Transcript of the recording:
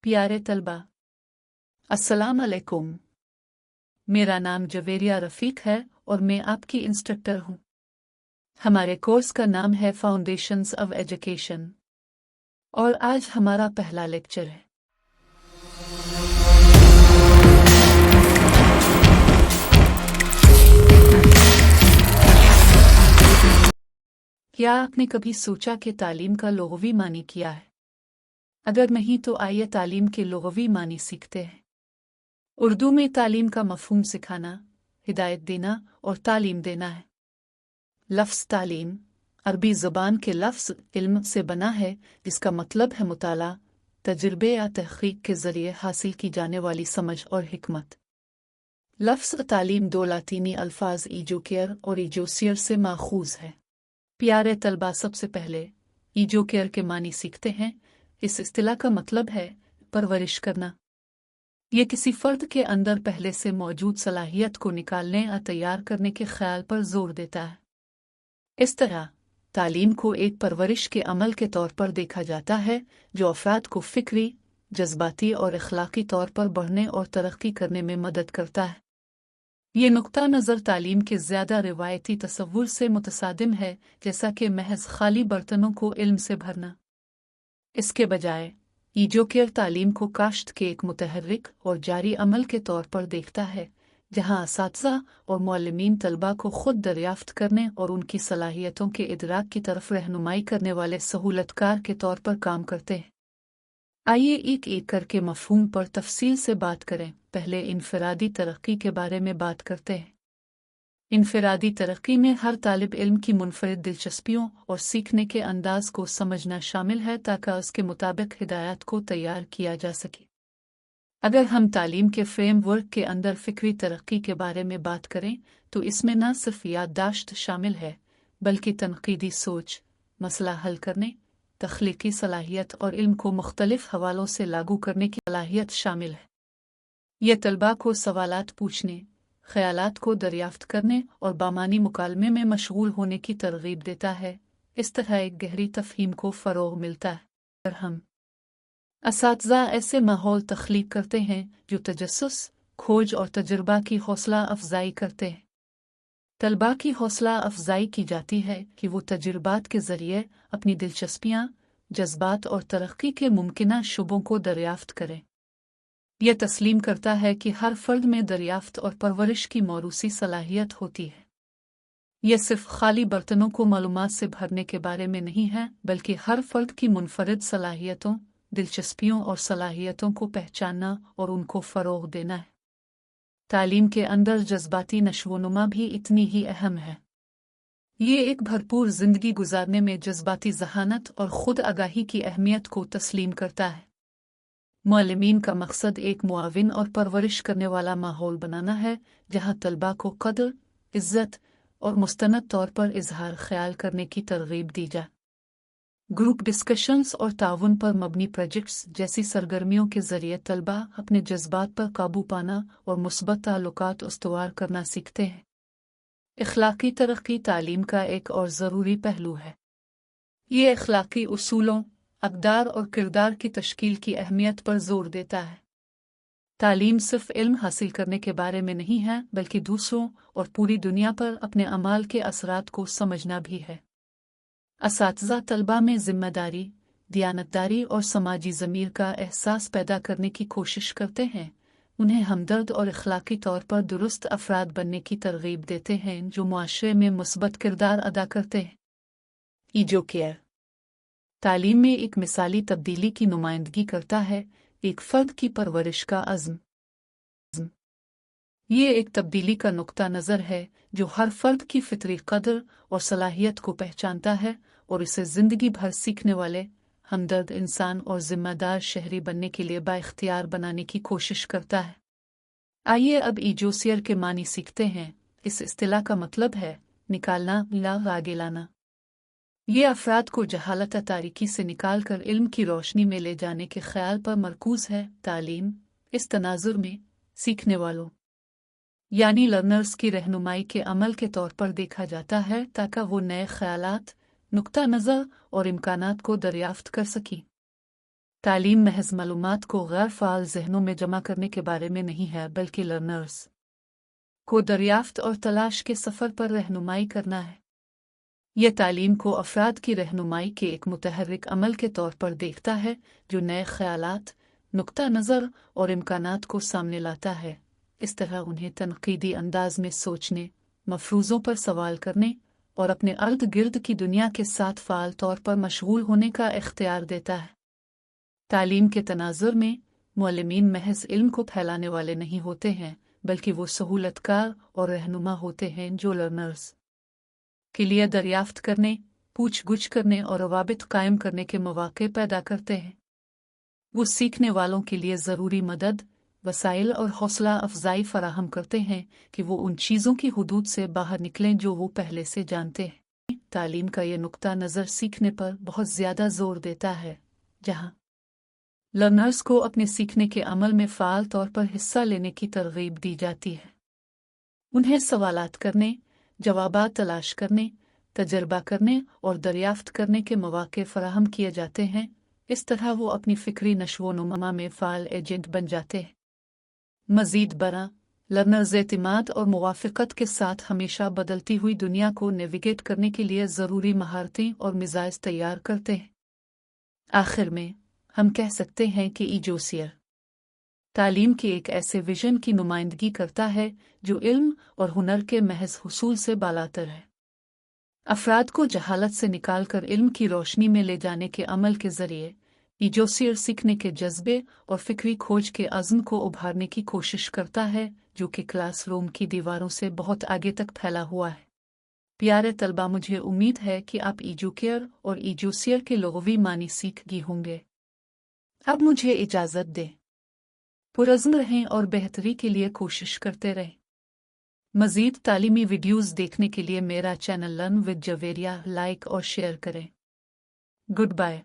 प्यारे तलबा, अस्सलाम अलैकुम। मेरा नाम जवेरिया रफ़ीक है और मैं आपकी इंस्ट्रक्टर हूँ। हमारे कोर्स का नाम है फाउंडेशंस ऑफ एजुकेशन और आज हमारा पहला लेक्चर है। क्या आपने कभी सोचा कि तालीम का लुग़वी मानी क्या है? अगर नहीं तो आइए तालीम के लुग़वी मानी सीखते हैं। उर्दू में तालीम का मफ़हूम सिखाना, हिदायत देना और तालीम देना है। लफ्ज़ तालीम अरबी ज़ुबान के लफ्ज़ इल्म से बना है, जिसका मतलब है मुताला, तजुर्बे या तहक़ीक़ के ज़रिए हासिल की जाने वाली समझ और हिकमत। लफ्ज़ तालीम दो लातीनी अल्फाज एजुकेयर और एजुसियर से माख़ूज़ है। प्यारे तलबा, सबसे पहले एजुकेयर के मानी सीखते हैं। इस इस्तिलाह का मतलब है परवरिश करना। ये किसी फ़र्द के अंदर पहले से मौजूद सलाहियत को निकालने या तैयार करने के ख़्याल पर ज़ोर देता है। इस तरह तालीम को एक परवरिश के अमल के तौर पर देखा जाता है, जो अफ़राद को फ़िक्री, जज्बाती और अखलाक़ी तौर पर बढ़ने और तरक्की करने में मदद करता है। ये नुक्ता नज़र तालीम के ज़्यादा रिवायती तसव्वुर से मुतसादिम है, जैसा कि महज खाली बर्तनों को इल्म से भरना। इसके बजाय एजुकेयर तालीम को काश्त के एक मुतहर्रिक और जारी अमल के तौर पर देखता है, जहाँ असातिज़ा और मुअल्लिमीन तलबा को खुद दरियाफ्त करने और उनकी सलाहियतों के इदराक की तरफ रहनुमाई करने वाले सहूलतकार के तौर पर काम करते हैं। आइए एक एक करके मफ़हूम पर तफसील से बात करें। पहले इनफरादी तरक्की के बारे में बात करते हैं। इनफरादी तरक्की में हर तालिब इल्म की मुनफरिद दिलचस्पियों और सीखने के अंदाज को समझना शामिल है, ताकि उसके मुताबिक हिदायत को तैयार किया जा सके। अगर हम तालीम के फ्रेमवर्क के अंदर फ़िक्री तरक्की के बारे में बात करें, तो इसमें न सिर्फ याददाश्त शामिल है, बल्कि तनक़ीदी सोच, मसला हल करने, तख्लीकी सलाहियत और इल्म को मुख्तलिफ हवालों से लागू करने की सलाहियत शामिल है। यह तलबा को सवालात पूछने, ख़यालात को दरियाफ्त करने और बामानी मुकालमे में मशगूल होने की तरगीब देता है। इस तरह एक गहरी तफ़हीम को फ़रोग़ मिलता है। और हम असातिज़ा ऐसे माहौल तख्लीक करते हैं जो तजस्सुस, खोज और तजुर्बा की हौसला अफजाई करते हैं। तलबा की हौसला अफजाई की जाती है कि वो तजुर्बात के ज़रिए अपनी दिलचस्पियाँ, जज्बात और तरक्की के मुमकिना शुबों को दरियाफ्त करें। यह तस्लीम करता है कि हर फ़र्द में दरियाफ्त और परवरिश की मौरूसी सलाहियत होती है। यह सिर्फ खाली बर्तनों को मालूमात से भरने के बारे में नहीं है, बल्कि हर फ़र्द की मुनफरिद सलाहियतों, दिलचस्पियों और सलाहियतों को पहचानना और उनको फ़रोग़ देना है। तालीम के अंदर जज्बाती नशोनुमा भी इतनी ही अहम है। ये एक भरपूर ज़िंदगी गुजारने में जज्बाती ज़हानत और ख़ुद आगाही की अहमियत को तस्लीम करता है। मुअल्लिमीन का मकसद एक मुआविन और परवरिश करने वाला माहौल बनाना है, जहाँ तलबा को कदर, इज़्ज़त और मुस्तनद तौर पर इजहार ख्याल करने की तरगीब दी जाए। ग्रुप डिस्कशंस और ताउन पर मबनी प्रोजेक्ट्स जैसी सरगर्मियों के ज़रिए तलबा अपने जज्बात पर काबू पाना और मुस्बत ताल्लुकात उस्तवार करना सीखते हैं। इखलाकी तरक्की तालीम का एक और ज़रूरी पहलू है। ये इखलाकी उसूलों, अक़दार और किरदार की तश्कील की अहमियत पर ज़ोर देता है। तालीम सिर्फ इल्म हासिल करने के बारे में नहीं है, बल्कि दूसरों और पूरी दुनिया पर अपने अमाल के असरात को समझना भी है। असातिज़ा तलबा में ज़िम्मेदारी, दियानतदारी और समाजी ज़मीर का एहसास पैदा करने की कोशिश करते हैं। उन्हें हमदर्द और इखलाकी तौर पर दुरुस्त अफराद बनने की तरगीब देते हैं, जो मुआशरे में मुस्बत किरदार अदा करते हैं। एजुकेयर तालीम में एक मिसाली तब्दीली की नुमाइंदगी करता है, एक फ़र्द की परवरिश का अज़्म। ये एक तब्दीली का नुक्ता नज़र है जो हर फ़र्द की फ़ितरी कदर और सलाहियत को पहचानता है और इसे ज़िंदगी भर सीखने वाले, हमदर्द इंसान और ज़िम्मेदार शहरी बनने के लिए बाइख्तियार बनाने की कोशिश करता है। आइए अब एजुसियर के मानी सीखते हैं। इस इस्तिलाह का मतलब है निकालना या आगे लाना। ये अफराद को जहालत तारीकी से निकाल कर इल्म की रोशनी में ले जाने के ख्याल पर मरकूज़ है। तालीम इस तनाजुर में सीखने वालों यानी लर्नर्स की रहनुमाई के अमल के तौर पर देखा जाता है, ताकि वो नए ख्यालात, नुक्ता नज़र और इम्कानात को दरियाफ्त कर सकें। तालीम महज मालूमात को गैर फ़ाल ज़हनों में जमा करने के बारे में नहीं है, बल्कि लर्नर्स को दरियाफ्त और तलाश के सफ़र पर रहनुमाई करना है। यह तालीम को अफराद की रहनुमाई के एक मुतहर्रिक अमल के तौर पर देखता है, जो नए ख़यालात, नुक्ता नज़र और इम्कानात को सामने लाता है। इस तरह उन्हें तनक़ीदी अंदाज में सोचने, मफरूज़ों पर सवाल करने और अपने अर्द गिर्द की दुनिया के साथ फ़ाल तौर पर मशगूल होने का इख्तियार देता है। तालीम के तनाज़ुर में मुअल्लिमीन महज इल्म को फैलाने वाले नहीं होते हैं, बल्कि वो सहूलतकार और रहनुमा होते हैं जो लर्नर्स के लिए दरियाफ्त करने, पूछ-गुछ करने और रवाबित कायम करने के मौक़े पैदा करते हैं। वो सीखने वालों के लिए ज़रूरी मदद, वसाइल और हौसला अफजाई फराहम करते हैं कि वो उन चीज़ों की हुदूद से बाहर निकलें जो वो पहले से जानते हैं। तालीम का ये नुक्ता नज़र सीखने पर बहुत ज़्यादा जोर देता है, जहाँ लर्नर्स को अपने सीखने के अमल में फ़ाल तौर पर हिस्सा लेने की तरगीब दी जाती है। उन्हें सवालात करने, जवाबात तलाश करने, तजर्बा करने और दरियाफ्त करने के मौक़े फराहम किए जाते हैं। इस तरह वो अपनी फ़िक्री नशो-नुमा में फ़ाल एजेंट बन जाते हैं। मज़ीद बरा, लर्नर्स एतिमाद और मुवाफ़क़त के साथ हमेशा बदलती हुई दुनिया को नेविगेट करने के लिए ज़रूरी महारतें और मिज़ाज तैयार करते हैं। आखिर में हम कह सकते हैं कि इजोसियर तालीम के एक ऐसे विजन की नुमाइंदगी करता है जो इल्म और हुनर के महज हुसूल से बालातर है। अफराद को जहालत से निकालकर इल्म की रोशनी में ले जाने के अमल के ज़रिए इजोसियर सीखने के जज्बे और फ़िक्री खोज के अज़्म को उभारने की कोशिश करता है, जो कि क्लासरूम की दीवारों से बहुत आगे तक फैला हुआ है। प्यारे तलबा, मुझे उम्मीद है कि आप इजोकेयर और इजोसियर के लुग़वी मानी सीख गए होंगे। अब मुझे इजाज़त दें। पुरज़्म रहें और बेहतरी के लिए कोशिश करते रहें। मज़ीद तालीमी वीडियोज़ देखने के लिए मेरा channel learn with Javeria like और शेयर करें। Good bye.